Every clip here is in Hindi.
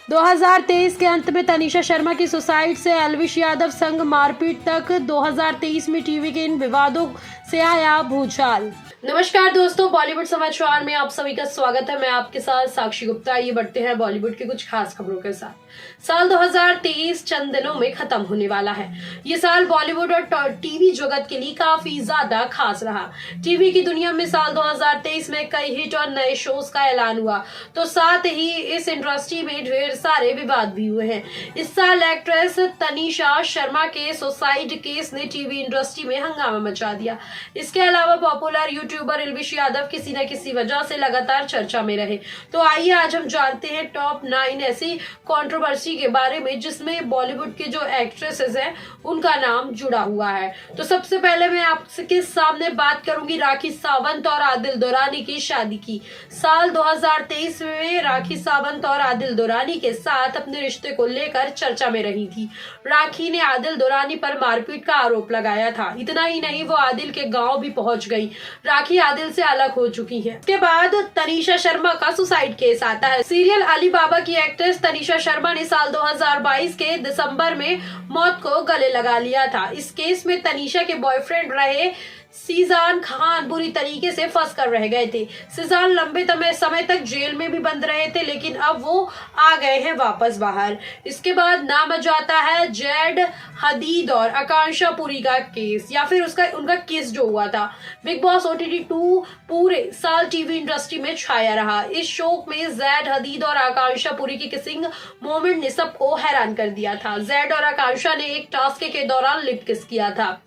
2023 के अंत में तनीषा शर्मा की सुसाइड से एल्विश यादव संग मारपीट तक 2023 में टीवी के इन विवादों से आया भूचाल। नमस्कार दोस्तों, बॉलीवुड समाचार में आप सभी का स्वागत है। मैं आपके साथ साक्षी गुप्ता। ये बढ़ते हैं बॉलीवुड की कुछ खास खबरों के साथ। साल 2023 चंद दिनों में खत्म होने वाला है। ये साल बॉलीवुड और टीवी जगत के लिए काफी ज्यादा खास रहा। टीवी की दुनिया में साल 2023 में कई हिट और नए शोज का ऐलान हुआ, तो साथ ही इस इंडस्ट्री में ढेर सारे विवाद भी हुए हैं। इस साल एक्ट्रेस तनीषा शर्मा के सुसाइड केस ने टीवी इंडस्ट्री में हंगामा मचा दिया। इसके अलावा पॉपुलर यूट्यूबर एल्विश यादव किसी न किसी वजह से लगातार चर्चा में रहे। तो आइए आज हम जानते हैं टॉप 9 ऐसी कंट्रोवर्सी के बारे में जिसमें बॉलीवुड के जो एक्ट्रेसेस हैं उनका नाम जुड़ा हुआ है। तो सबसे पहले मैं आपके सामने बात करूंगी राखी सावंत और आदिल दुरानी की शादी की। साल 2023 में राखी सावंत और आदिल दुरानी के साथ अपने रिश्ते को लेकर चर्चा में रही थी। राखी ने आदिल दुरानी पर मारपीट का आरोप लगाया था। इतना ही नहीं, वो आदिल के गांव भी पहुंच गई। राखी आदिल से अलग हो चुकी है। इसके बाद तनीषा शर्मा का सुसाइड केस आता है। सीरियल अली बाबा की एक्ट्रेस तनीषा शर्मा ने साल 2022 के दिसंबर में मौत को गले लगा लिया था। इस केस में तनीषा के बॉयफ्रेंड रहे सीजान खान बुरी तरीके से फंस कर रह गए थे। सीजान लंबे समय तक जेल में भी बंद रहे थे, लेकिन अब वो आ गए हैं वापस बाहर। इसके बाद नाम जाता है जैड हदीद और आकांक्षा पुरी का केस, या फिर उनका केस जो हुआ था। बिग बॉस OTT 2 पूरे साल टीवी इंडस्ट्री में छाया रहा। इस शो में जैड हदीद और आकांक्षा पुरी की किसिंग मोमेंट ने सबको हैरान कर दिया था। जैड और आकांक्षा ने एक टास्क के दौरान लिप किस किया था।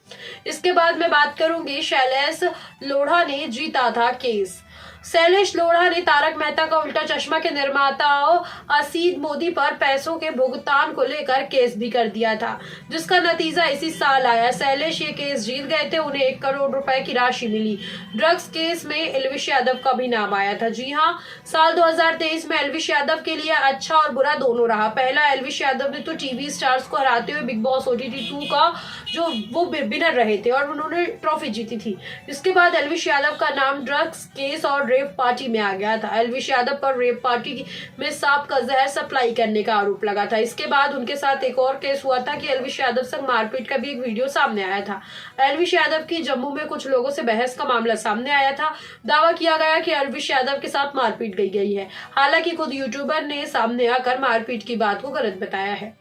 इसके बाद मैं बात करूंगी शैलेश लोढ़ा ने जीता था केस। शैलेश लोढ़ा ने तारक मेहता का उल्टा चश्मा के निर्माता असीद मोदी पर पैसों के भुगतान को लेकर केस भी कर दिया था, जिसका नतीजा इसी साल आया। शैलेश ये केस जीत गए थे, उन्हें 1 करोड़ रुपए की राशि मिली। ड्रग्स केस में एल्विश यादव का भी नाम आया था। जी हाँ, साल 2023 में एल्विश यादव के लिए अच्छा और बुरा दोनों रहा। पहला, एल्विश यादव ने तो टीवी स्टार्स को हराते हुए बिग बॉस OTT 2 का जो वो विनर रहे थे और उन्होंने ट्रॉफी जीती थी। इसके बाद एल्विश यादव का नाम ड्रग्स केस और रेप पार्टी में आ गया था। एल्विश यादव पर रेप पार्टी में सांप का जहर सप्लाई करने का आरोप लगा था। इसके बाद उनके साथ एक और केस हुआ था कि एल्विश यादव संग मारपीट का भी एक वीडियो सामने आया था। एल्विश यादव की जम्मू में कुछ लोगों से बहस का मामला सामने आया था। दावा किया गया कि एल्विश यादव के साथ मारपीट गई है। हालांकि खुद यूट्यूबर ने सामने आकर मारपीट की बात को गलत बताया है।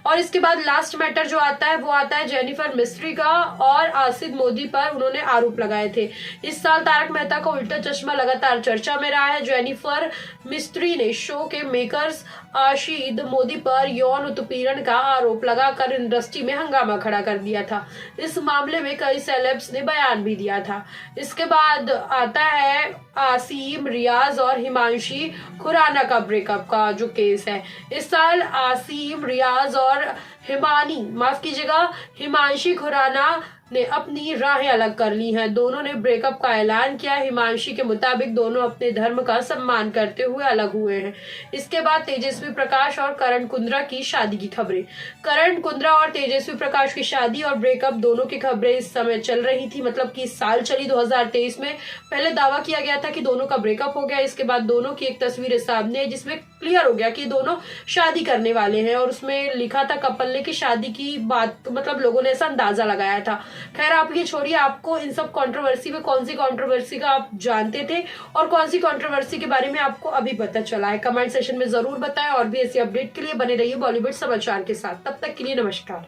और इसके बाद लास्ट मैटर जो आता है वो आता है जेनिफर मिस्ट्री का और आसिद मोदी पर उन्होंने आरोप लगाए थे। इस साल तारक मेहता का उल्टा चश्मा लगातार चर्चा में रहा है। जेनिफर मिस्ट्री ने शो के मेकर्स आशीद मोदी पर यौन उत्पीड़न का आरोप लगाकर इंडस्ट्री में हंगामा खड़ा कर दिया था। इस मामले में कई सेलेब्स ने बयान भी दिया था। इसके बाद आता है आसीम रियाज और हिमांशी खुराना का ब्रेकअप का जो केस है। इस साल आसीम रियाज और हिमांशी खुराना ने अपनी राहें अलग कर ली हैं। दोनों ने ब्रेकअप का ऐलान किया। हिमांशी के मुताबिक दोनों अपने धर्म का सम्मान करते हुए अलग हुए हैं। इसके बाद तेजस्वी प्रकाश और करण कुंद्रा की शादी की खबरें। करण कुंद्रा और तेजस्वी प्रकाश की शादी और ब्रेकअप दोनों की खबरें इस समय चल रही थी, मतलब कि इस साल चली 2023 में। पहले दावा किया गया था कि दोनों का ब्रेकअप हो गया। इसके बाद दोनों की एक तस्वीर सामने है जिसमें क्लियर हो गया कि दोनों शादी करने वाले हैं, और उसमें लिखा था कपल ने कि शादी की बात, मतलब लोगों ने ऐसा अंदाजा लगाया था। खैर आप ये छोड़िए, आपको इन सब कंट्रोवर्सी में कौन सी कंट्रोवर्सी का आप जानते थे और कौन सी कंट्रोवर्सी के बारे में आपको अभी पता चला है, कमेंट सेक्शन में जरूर बताएं। और भी ऐसी अपडेट के लिए बने रहिए बॉलीवुड समाचार के साथ। तब तक के लिए नमस्कार।